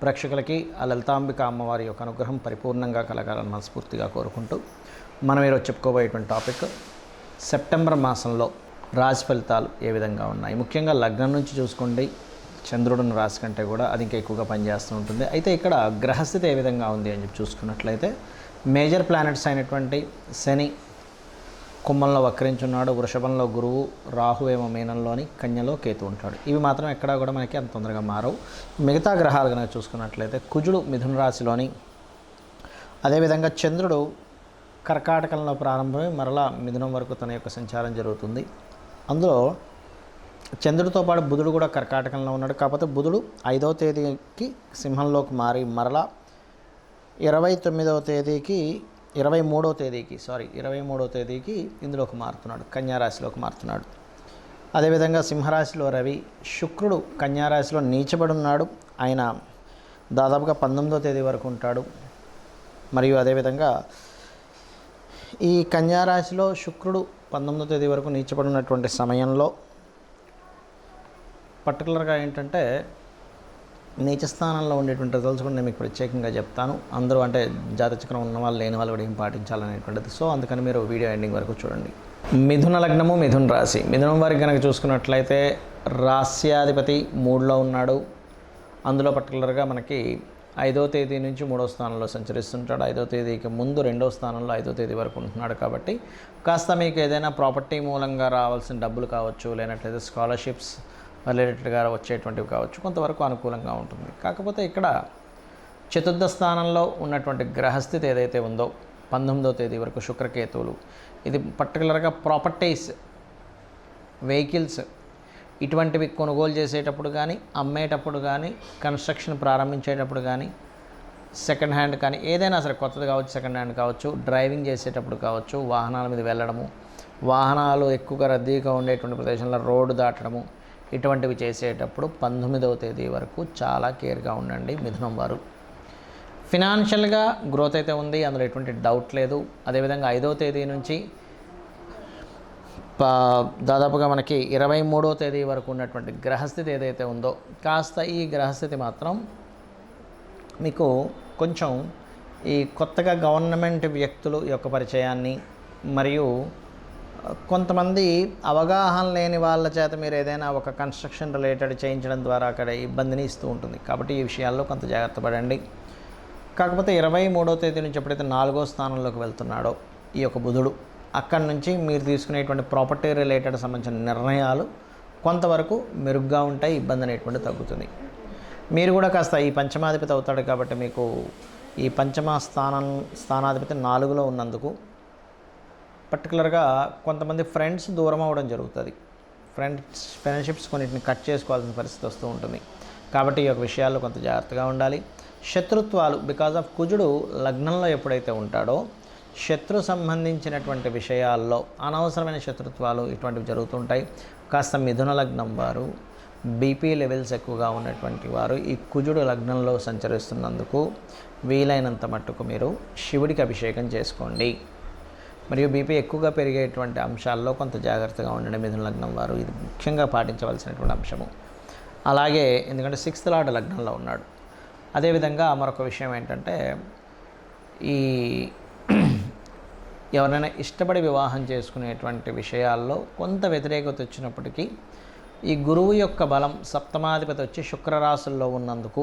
ప్రేక్షకులకి ఆ లలితాంబిక అమ్మవారి యొక్క అనుగ్రహం పరిపూర్ణంగా కలగాలని మనస్ఫూర్తిగా కోరుకుంటూ మనం ఈరోజు చెప్పుకోబోయేటువంటి టాపిక్ సెప్టెంబర్ మాసంలో రాశి ఫలితాలు ఏ విధంగా ఉన్నాయి. ముఖ్యంగా లగ్నం నుంచి చూసుకోండి, చంద్రుడిని రాశి కంటే కూడా అది ఇంకా ఎక్కువగా పనిచేస్తూ ఉంటుంది. అయితే ఇక్కడ గ్రహస్థితి ఏ విధంగా ఉంది అని చెప్పి చూసుకున్నట్లయితే మేజర్ ప్లానెట్స్ అయినటువంటి శని కుంభంలో వక్రించున్నాడు, వృషభంలో గురువు, రాహు ఏమో మీనంలోని, కన్యలో కేతు ఉంటాడు. ఇవి మాత్రం ఎక్కడా కూడా మనకి అంత తొందరగా మారవు. మిగతా గ్రహాలు కనుక చూసుకున్నట్లయితే కుజుడు మిథున రాశిలోని, అదేవిధంగా చంద్రుడు కర్కాటకంలో ప్రారంభమై మరలా మిథునం వరకు తన యొక్క సంచారం జరుగుతుంది. అందులో చంద్రుడితో పాటు బుధుడు కూడా కర్కాటకంలో ఉన్నాడు. కాకపోతే బుధుడు 5వ తేదీకి సింహంలోకి మారి మరలా 23వ తేదీకి ఇందులోకి మారుతున్నాడు, కన్యారాశిలోకి మారుతున్నాడు. అదేవిధంగా సింహరాశిలో రవి, శుక్రుడు కన్యారాశిలో నీచబడి ఉన్నాడు. ఆయన దాదాపుగా 19వ తేదీ వరకు ఉంటాడు. మరియు అదేవిధంగా ఈ కన్యారాశిలో శుక్రుడు 19వ తేదీ వరకు నీచబడి ఉన్నటువంటి సమయంలో పర్టికులర్గా ఏంటంటే నీచ స్థానంలో ఉండేటువంటి రిజల్ట్స్ కూడా నేను మీకు ప్రత్యేకంగా చెప్తాను. అందరూ అంటే జాతచక్రం ఉన్న వాళ్ళు లేని వాళ్ళు కూడా ఏం పాటించాలనేటువంటిది. సో అందుకని మీరు వీడియో ఎండింగ్ వరకు చూడండి. మిథున లగ్నము, మిథున రాశి. మిథునం వారికి కనుక చూసుకున్నట్లయితే రాస్యాధిపతి 3లో ఉన్నాడు. అందులో పర్టికులర్గా మనకి 5వ తేదీ నుంచి 3వ స్థానంలో సంచరిస్తుంటాడు. 5వ తేదీకి ముందు 2వ స్థానంలో 5వ తేదీ వరకు ఉంటున్నాడు. కాబట్టి కాస్త మీకు ఏదైనా ప్రాపర్టీ మూలంగా రావాల్సిన డబ్బులు కావచ్చు, లేనట్లయితే స్కాలర్షిప్స్ రిలేటెడ్గా వచ్చేటువంటివి కావచ్చు, కొంతవరకు అనుకూలంగా ఉంటుంది. కాకపోతే ఇక్కడ చతుర్థ స్థానంలో ఉన్నటువంటి గ్రహస్థితి ఏదైతే ఉందో 19వ తేదీ వరకు శుక్రకేతువులు, ఇది పర్టికులర్గా ప్రాపర్టీస్, వెహికల్స్ ఇటువంటివి కొనుగోలు చేసేటప్పుడు కానీ, అమ్మేటప్పుడు కానీ, కన్స్ట్రక్షన్ ప్రారంభించేటప్పుడు కానీ, సెకండ్ హ్యాండ్ కానీ ఏదైనా సరే కొత్తది కావచ్చు, సెకండ్ హ్యాండ్ కావచ్చు, డ్రైవింగ్ చేసేటప్పుడు కావచ్చు, వాహనాల మీద వెళ్ళడము, వాహనాలు ఎక్కువగా రద్దీగా ఉండేటువంటి ప్రదేశంలో రోడ్డు దాటడము, ఇటువంటివి చేసేటప్పుడు 19వ తేదీ వరకు చాలా కేర్గా ఉండండి మిథునం వారు. ఫినాన్షియల్గా గ్రోత్ అయితే ఉంది, అందులో ఎటువంటి డౌట్ లేదు. అదేవిధంగా 5వ తేదీ నుంచి దాదాపుగా మనకి 23వ తేదీ వరకు ఉన్నటువంటి గ్రహస్థితి ఏదైతే ఉందో కాస్త ఈ గ్రహస్థితి మాత్రం మీకు కొంచెం ఈ కొత్తగా గవర్నమెంట్ వ్యక్తులు యొక్క పరిచయాన్ని మరియు కొంతమంది అవగాహన లేని వాళ్ళ చేత మీరు ఏదైనా ఒక కన్స్ట్రక్షన్ రిలేటెడ్ చేయించడం ద్వారా అక్కడ ఇబ్బందిని ఇస్తూ ఉంటుంది. కాబట్టి ఈ విషయాల్లో కొంత జాగ్రత్త పడండి. కాకపోతే 23వ తేదీ నుంచి ఎప్పుడైతే 4వ స్థానంలోకి వెళ్తున్నాడో ఈ యొక్క బుధుడు, అక్కడి నుంచి మీరు తీసుకునేటువంటి ప్రాపర్టీ రిలేటెడ్ సంబంధించిన నిర్ణయాలు కొంతవరకు మెరుగ్గా ఉంటాయి, ఇబ్బంది అనేటువంటి తగ్గుతుంది. మీరు కూడా కాస్త ఈ పంచమాధిపతి అవుతాడు కాబట్టి మీకు ఈ పంచమ స్థానాధిపతి 4లో ఉన్నందుకు పర్టికులర్గా కొంతమంది ఫ్రెండ్స్ దూరం అవ్వడం జరుగుతుంది. ఫ్రెండ్షిప్స్ కొన్నిటిని కట్ చేసుకోవాల్సిన పరిస్థితి వస్తూ ఉంటుంది. కాబట్టి ఈ యొక్క విషయాల్లో కొంత జాగ్రత్తగా ఉండాలి. శత్రుత్వాలు బికాజ్ ఆఫ్ కుజుడు లగ్నంలో ఎప్పుడైతే ఉంటాడో శత్రు సంబంధించినటువంటి విషయాల్లో అనవసరమైన శత్రుత్వాలు ఇటువంటివి జరుగుతుంటాయి. కాస్త మిథున లగ్నం వారు బీపీ లెవెల్స్ ఎక్కువగా ఉన్నటువంటి వారు ఈ కుజుడు లగ్నంలో సంచరిస్తున్నందుకు వీలైనంత మట్టుకు మీరు శివుడికి అభిషేకం చేసుకోండి. మరియు బీపీ ఎక్కువగా పెరిగేటువంటి అంశాల్లో కొంత జాగ్రత్తగా ఉండండి మిథున లగ్నం వారు. ఇది ముఖ్యంగా పాటించవలసినటువంటి అంశము. అలాగే ఎందుకంటే 6th లార్డ్ లగ్నంలో ఉన్నాడు. అదేవిధంగా మరొక విషయం ఏంటంటే ఈ ఎవరైనా ఇష్టపడి వివాహం చేసుకునేటువంటి విషయాల్లో కొంత వ్యతిరేకత వచ్చినప్పటికీ ఈ గురువు యొక్క బలం సప్తమాధిపతి వచ్చి శుక్రరాశుల్లో ఉన్నందుకు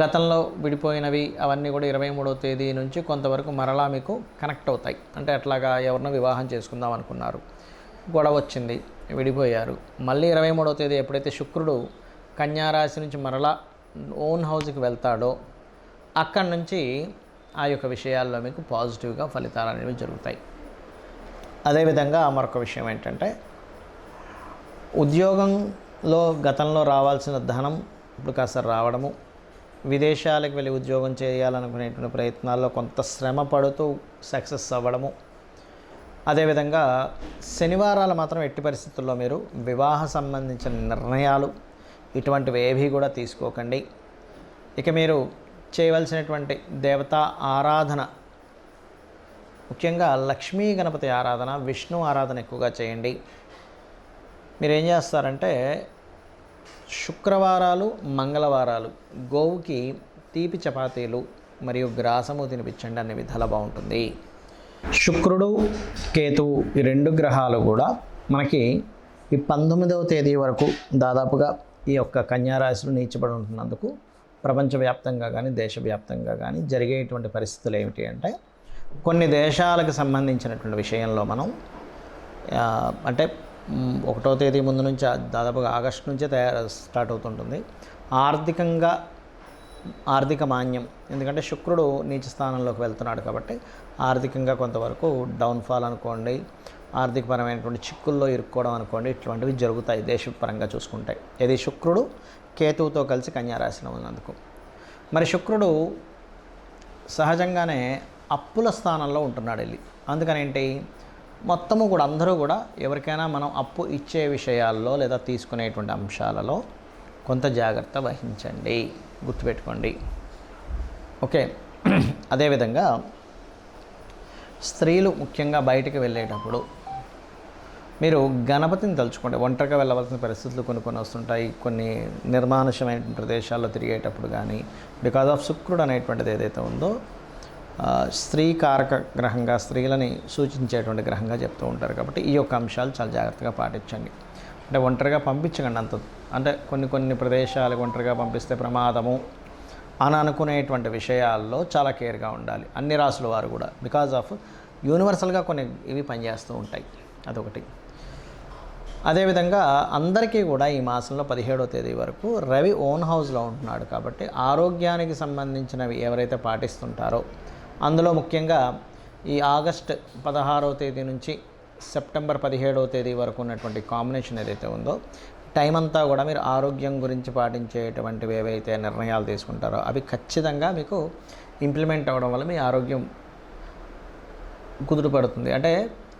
గతంలో విడిపోయినవి అవన్నీ కూడా 23వ తేదీ నుంచి కొంతవరకు మరలా మీకు కనెక్ట్ అవుతాయి. అంటే అట్లాగా ఎవరినో వివాహం చేసుకుందాం అనుకున్నారు, గొడవ వచ్చింది, విడిపోయారు. మళ్ళీ 23వ తేదీ ఎప్పుడైతే శుక్రుడు కన్యారాశి నుంచి మరలా ఓన్ హౌస్కి వెళ్తాడో అక్కడి నుంచి ఆ యొక్క విషయాల్లో మీకు పాజిటివ్గా ఫలితాలు అనేవి జరుగుతాయి. అదేవిధంగా మరొక విషయం ఏంటంటే ఉద్యోగంలో గతంలో రావాల్సిన ధనం ఇప్పుడు కాస్త రావడము, విదేశాలకు వెళ్ళి ఉద్యోగం చేయాలనుకునేటువంటి ప్రయత్నాల్లో కొంత శ్రమ పడుతూ సక్సెస్ అవ్వడము. అదేవిధంగా శనివారాలు మాత్రం ఎట్టి పరిస్థితుల్లో మీరు వివాహ సంబంధించిన నిర్ణయాలు ఇటువంటివి ఏవి కూడా తీసుకోకండి. ఇక మీరు చేయవలసినటువంటి దేవతా ఆరాధన ముఖ్యంగా లక్ష్మీ గణపతి ఆరాధన, విష్ణు ఆరాధన ఎక్కువగా చేయండి. మీరు ఏం చేస్తారంటే శుక్రవారాలు, మంగళవారాలు గోవుకి తీపి చపాతీలు మరియు గ్రాసము తినిపించండి, అన్ని విధాలా బాగుంటుంది. శుక్రుడు, కేతువు ఈ 2 గ్రహాలు కూడా మనకి ఈ 19వ తేదీ వరకు దాదాపుగా ఈ యొక్క కన్యారాశిలో నీచబడి ఉంటున్నందుకు ప్రపంచవ్యాప్తంగా కానీ దేశవ్యాప్తంగా కానీ జరిగేటువంటి పరిస్థితులు ఏమిటి అంటే, కొన్ని దేశాలకు సంబంధించినటువంటి విషయంలో మనం అంటే 1వ తేదీ ముందు నుంచి దాదాపుగా ఆగస్టు నుంచే స్టార్ట్ అవుతుంటుంది. ఆర్థిక మాన్యం, ఎందుకంటే శుక్రుడు నీచ స్థానంలోకి వెళ్తున్నాడు కాబట్టి ఆర్థికంగా కొంతవరకు డౌన్ఫాల్ అనుకోండి, ఆర్థికపరమైనటువంటి చిక్కుల్లో ఇరుక్కోవడం అనుకోండి, ఇట్లాంటివి జరుగుతాయి దేశపరంగా చూసుకుంటే. ఇది శుక్రుడు కేతువుతో కలిసి కన్యారాశిలో ఉన్నందుకు. మరి శుక్రుడు సహజంగానే అప్పుల స్థానంలో ఉంటున్నాడు వెళ్ళి, అందుకని ఏంటి మొత్తము కూడా అందరూ కూడా ఎవరికైనా మనం అప్పు ఇచ్చే విషయాల్లో లేదా తీసుకునేటువంటి అంశాలలో కొంత జాగ్రత్త వహించండి, గుర్తుపెట్టుకోండి. ఓకే. అదేవిధంగా స్త్రీలు ముఖ్యంగా బయటికి వెళ్ళేటప్పుడు మీరు గణపతిని తలుచుకోండి. ఒంటరిగా వెళ్ళవలసిన పరిస్థితులు కొన్ని వస్తుంటాయి, కొన్ని నిర్మానుషమైన ప్రదేశాల్లో తిరిగేటప్పుడు కానీ, బికాజ్ ఆఫ్ శుక్రుడు అనేటువంటిది ఏదైతే ఉందో స్త్రీకారక గ్రహంగా, స్త్రీలని సూచించేటువంటి గ్రహంగా చెప్తూ ఉంటారు. కాబట్టి ఈ యొక్క అంశాలు చాలా జాగ్రత్తగా పాటించండి. అంటే ఒంటరిగా పంపించకండి అంత, అంటే కొన్ని ప్రదేశాలకు ఒంటరిగా పంపిస్తే ప్రమాదము అని అనుకునేటువంటి విషయాల్లో చాలా కేర్గా ఉండాలి అన్ని రాసుల వారు కూడా, బికాజ్ ఆఫ్ యూనివర్సల్గా కొన్ని ఇవి పనిచేస్తూ ఉంటాయి. అదొకటి. అదేవిధంగా అందరికీ కూడా ఈ మాసంలో 17వ తేదీ వరకు రవి ఓన్ హౌస్లో ఉంటున్నాడు కాబట్టి ఆరోగ్యానికి సంబంధించినవి ఎవరైతే పాటిస్తుంటారో, అందులో ముఖ్యంగా ఈ ఆగస్ట్ 16వ తేదీ నుంచి సెప్టెంబర్ 17వ తేదీ వరకు ఉన్నటువంటి కాంబినేషన్ ఏదైతే ఉందో, టైం అంతా కూడా మీరు ఆరోగ్యం గురించి పాటించేటువంటివి ఏవైతే నిర్ణయాలు తీసుకుంటారో అవి ఖచ్చితంగా మీకు ఇంప్లిమెంట్ అవ్వడం వల్ల మీ ఆరోగ్యం కుదుటపడుతుంది. అంటే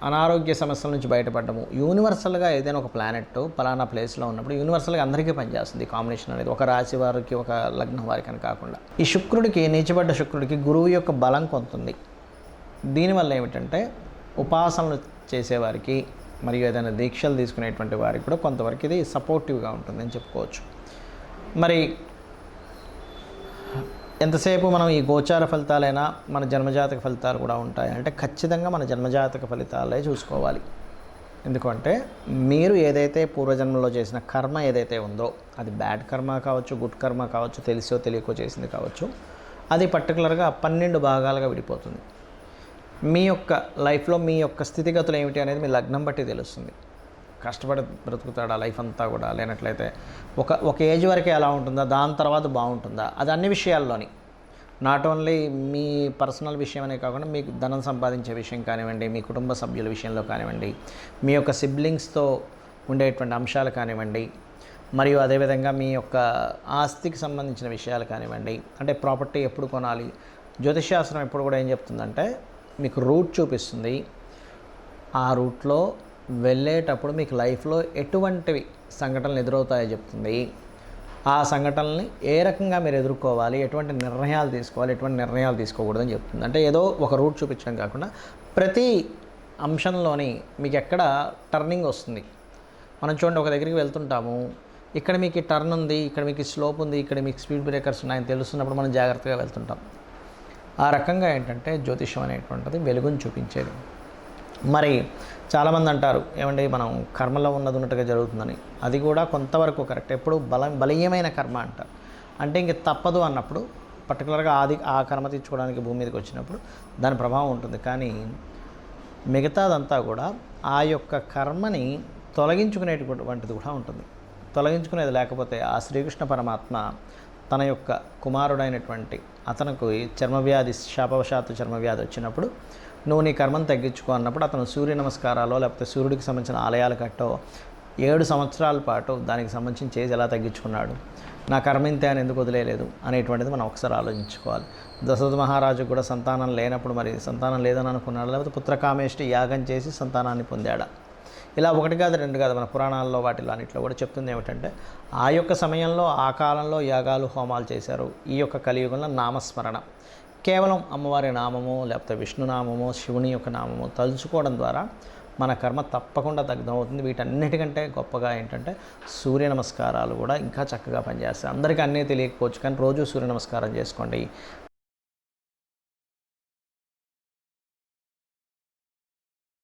అనారోగ్య సమస్యల నుంచి బయటపడము. యూనివర్సల్గా ఏదైనా ఒక ప్లానెట్ పలానా ప్లేస్లో ఉన్నప్పుడు యూనివర్సల్గా అందరికీ పనిచేస్తుంది కాంబినేషన్ అనేది, ఒక రాశి వారికి ఒక లగ్నం వారికి అని కాకుండా. ఈ శుక్రుడికి, నీచబడ్డ శుక్రుడికి గురువు యొక్క బలం కొంత ఉంది. దీనివల్ల ఏమిటంటే ఉపాసనలు చేసేవారికి మరియు ఏదైనా దీక్షలు తీసుకునేటువంటి వారికి కూడా కొంతవరకు ఇది సపోర్టివ్గా ఉంటుందని చెప్పుకోవచ్చు. మరి ఎంతసేపు మనం ఈ గోచార ఫలితాలైనా మన జన్మజాతక ఫలితాలు కూడా ఉంటాయి అంటే ఖచ్చితంగా మన జన్మజాతక ఫలితాలే చూసుకోవాలి. ఎందుకంటే మీరు ఏదైతే పూర్వజన్మలో చేసిన కర్మ ఏదైతే ఉందో, అది బ్యాడ్ కర్మ కావచ్చు, గుడ్ కర్మ కావచ్చు, తెలిసో తెలియకో చేసింది కావచ్చు, అది పర్టికులర్గా 12 భాగాలుగా విడిపోతుంది. మీ యొక్క లైఫ్లో మీ యొక్క స్థితిగతులు ఏమిటి అనేది మీ లగ్నం బట్టి తెలుస్తుంది. కష్టపడి బ్రతుకుతాడా లైఫ్ అంతా కూడా, లేనట్లయితే ఒక ఏజ్ వరకే ఎలా ఉంటుందా, దాని తర్వాత బాగుంటుందా, అది అన్ని విషయాల్లోని, నాట్ ఓన్లీ మీ పర్సనల్ విషయం అనే కాకుండా మీకు ధనం సంపాదించే విషయం కానివ్వండి, మీ కుటుంబ సభ్యుల విషయంలో కానివ్వండి, మీ యొక్క సిబ్లింగ్స్తో ఉండేటువంటి అంశాలు కానివ్వండి, మరియు అదేవిధంగా మీ యొక్క ఆస్తికి సంబంధించిన విషయాలు కానివ్వండి, అంటే ప్రాపర్టీ ఎప్పుడు కొనాలి. జ్యోతిష్శాస్త్రం ఎప్పుడు కూడా ఏం చెప్తుందంటే మీకు రూట్ చూపిస్తుంది. ఆ రూట్లో వెళ్ళేటప్పుడు మీకు లైఫ్లో ఎటువంటివి సంఘటనలు ఎదురవుతాయో చెప్తుంది. ఆ సంఘటనల్ని ఏ రకంగా మీరు ఎదుర్కోవాలి, ఎటువంటి నిర్ణయాలు తీసుకోవాలి, ఎటువంటి నిర్ణయాలు తీసుకోకూడదని చెప్తుంది. అంటే ఏదో ఒక రూట్ చూపించడం కాకుండా ప్రతి అంశంలోని మీకు ఎక్కడ టర్నింగ్ వస్తుంది. మనం చూడండి, ఒక దగ్గరికి వెళ్తుంటాము, ఇక్కడ మీకు టర్న్ ఉంది, ఇక్కడ మీకు స్లోప్ ఉంది, ఇక్కడ మీకు స్పీడ్ బ్రేకర్స్ ఉన్నాయని తెలుస్తున్నప్పుడు మనం జాగ్రత్తగా వెళ్తుంటాం. ఆ రకంగా ఏంటంటే జ్యోతిష్యం అనేటువంటిది వెలుగుని చూపించేది. మరి చాలామంది అంటారు ఏమండి మనం కర్మలో ఉన్నట్టుగా జరుగుతుందని. అది కూడా కొంతవరకు కరెక్ట్. ఎప్పుడు బలీయమైన కర్మ అంటారు, అంటే ఇంక తప్పదు అన్నప్పుడు పర్టికులర్గా ఆ కర్మ తీర్చుకోవడానికి భూమి మీదకి వచ్చినప్పుడు దాని ప్రభావం ఉంటుంది. కానీ మిగతాదంతా కూడా ఆ యొక్క కర్మని తొలగించుకునేటువంటిది కూడా ఉంటుంది. తొలగించుకునేది లేకపోతే ఆ శ్రీకృష్ణ పరమాత్మ తన యొక్క కుమారుడైనటువంటి అతనికి చర్మవ్యాధి, శాపవశాత్తు చర్మవ్యాధి వచ్చినప్పుడు నువ్వు నీ కర్మను తగ్గించుకో అన్నప్పుడు అతను సూర్య నమస్కారాలో లేకపోతే సూర్యుడికి సంబంధించిన ఆలయాలు కట్టో 7 సంవత్సరాల పాటు దానికి సంబంధించిన చేసి ఎలా తగ్గించుకున్నాడు, నా కర్మ ఇంతే అని ఎందుకు వదిలేదు అనేటువంటిది మనం ఒకసారి ఆలోచించుకోవాలి. దశరథ మహారాజు కూడా సంతానం లేనప్పుడు మరి సంతానం లేదని అనుకున్నాడు, లేకపోతే పుత్రకామేష్టి యాగం చేసి సంతానాన్ని పొందాడా. ఇలా 1 కాదు 2 కాదు, మన పురాణాల్లో వాటిలో అన్నింటిలో కూడా చెప్తుంది ఏమిటంటే ఆ యొక్క సమయంలో ఆ కాలంలో యాగాలు హోమాలు చేశారు. ఈ యొక్క కలియుగంలో నామస్మరణ, కేవలం అమ్మవారి నామము లేకపోతే విష్ణునామము, శివుని యొక్క నామము తలుచుకోవడం ద్వారా మన కర్మ తప్పకుండా దగ్ధమవుతుంది. వీటన్నిటికంటే గొప్పగా ఏంటంటే సూర్య నమస్కారాలు కూడా ఇంకా చక్కగా పనిచేస్తాయి. అందరికీ అన్నీ తెలియకపోవచ్చు, కానీ రోజు సూర్య నమస్కారం చేసుకోండి.